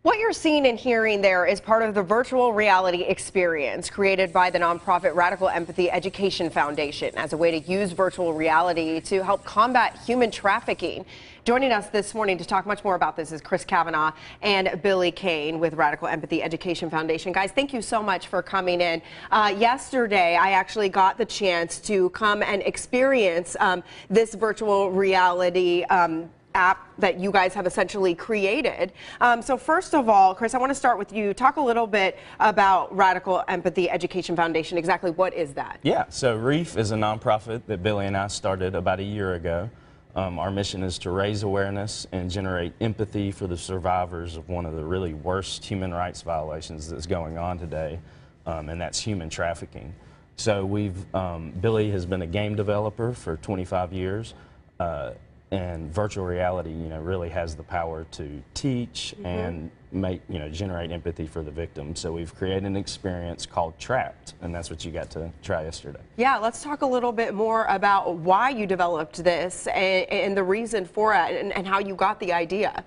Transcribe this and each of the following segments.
What you're seeing and hearing there is part of the virtual reality experience created by the nonprofit Radical Empathy Education Foundation as a way to use virtual reality to help combat human trafficking. Joining us this morning to talk much more about this is Chris Kavanaugh and Billy Cain with Radical Empathy Education Foundation. Guys, thank you so much for coming in. Yesterday, I actually got the chance to come and experience this virtual reality app that you guys have essentially created. So first of all, Chris, I want to start with you. Talk a little bit about Radical Empathy Education Foundation. Exactly what is that? Yeah, so Reef is a nonprofit that Billy and I started about a year ago. Our mission is to raise awareness and generate empathy for the survivors of one of the really worst human rights violations that's going on today, and that's human trafficking. So Billy has been a game developer for 25 years. And virtual reality, really has the power to teach and generate empathy for the victim. So we've created an experience called Trapped, and that's what you got to try yesterday. Yeah, let's talk a little bit more about why you developed this and the reason for it and how you got the idea.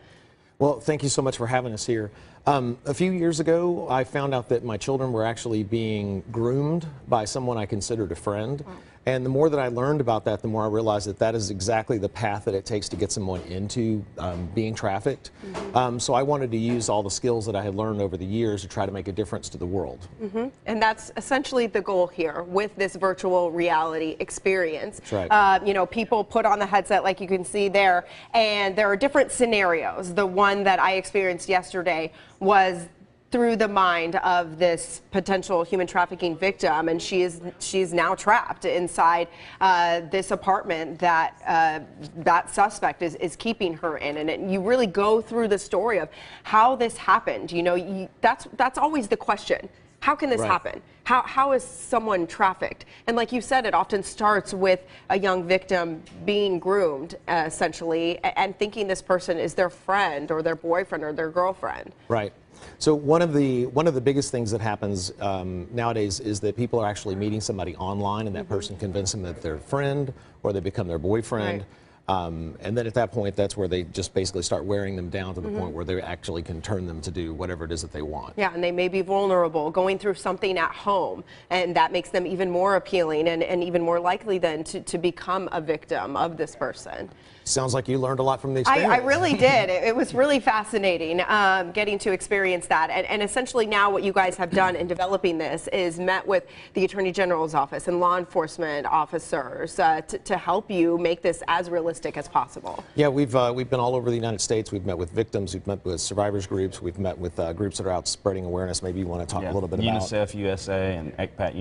Well, thank you so much for having us here. A few years ago, I found out that my children were actually being groomed by someone I considered a friend. Wow. And the more that I learned about that, the more I realized that that is exactly the path that it takes to get someone into being trafficked. So I wanted to use all the skills that I had learned over the years to try to make a difference to the world. And that's essentially the goal here with this virtual reality experience. That's right. People put on the headset like you can see there, and there are different scenarios. The one that I experienced yesterday was through the mind of this potential human trafficking victim, and she's now trapped inside this apartment that that suspect is keeping her in. And you really go through the story of how this happened. That's always the question. How can this happen? How is someone trafficked? And like you said, it often starts with a young victim being groomed, essentially, and thinking this person is their friend or their boyfriend or their girlfriend. Right. So one of the biggest things that happens nowadays is that people are actually meeting somebody online, and that person convinces them that they're a friend or they become their boyfriend. And then at that point, that's where they just basically start wearing them down to the point where they actually can turn them to do whatever it is that they want. Yeah, and they may be vulnerable, going through something at home, and that makes them even more appealing and even more likely then to become a victim of this person. Sounds like you learned a lot from the experience. I really did. It was really fascinating getting to experience that. And essentially now what you guys have done in developing this is met with the Attorney General's office and law enforcement officers to help you make this as realistic as possible. Yeah, we've been all over the United States. We've met with victims. We've met with survivors groups. We've met with groups that are out spreading awareness. Maybe you want to talk a little bit about UNICEF USA and ECPAT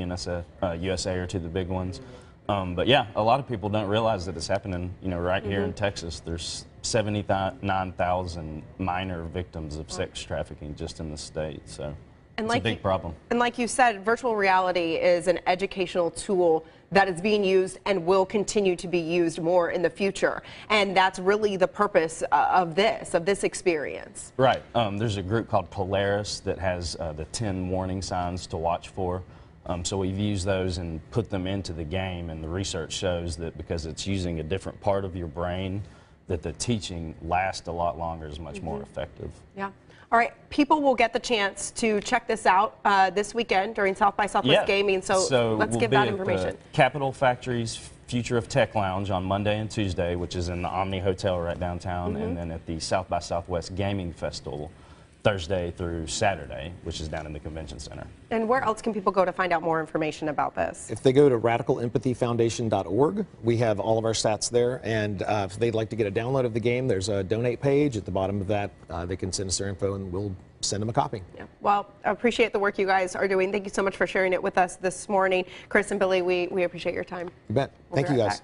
USA are two of the big ones. But yeah, a lot of people don't realize that it's happening, right here in Texas. There's 79,000 minor victims of sex trafficking just in the state, so it's a big problem. And like you said, virtual reality is an educational tool that is being used and will continue to be used more in the future. And that's really the purpose of this experience. Right. There's a group called Polaris that has the 10 warning signs to watch for. So we've used those and put them into the game, and the research shows that because it's using a different part of your brain, that the teaching lasts a lot longer, is much more effective. Yeah. All right, people will get the chance to check this out this weekend during South by Southwest Gaming, so let's give that information. The Capitol Factory's Future of Tech Lounge on Monday and Tuesday, which is in the Omni Hotel right downtown, and then at the South by Southwest Gaming Festival Thursday through Saturday, which is down in the Convention Center. And where else can people go to find out more information about this? If they go to radicalempathyfoundation.org, we have all of our stats there, and if they'd like to get a download of the game, there's a donate page at the bottom of that. They can send us their info and we'll send them a copy. Yeah. Well, I appreciate the work you guys are doing. Thank you so much for sharing it with us this morning. Chris and Billy, we appreciate your time. You bet. Thank you guys.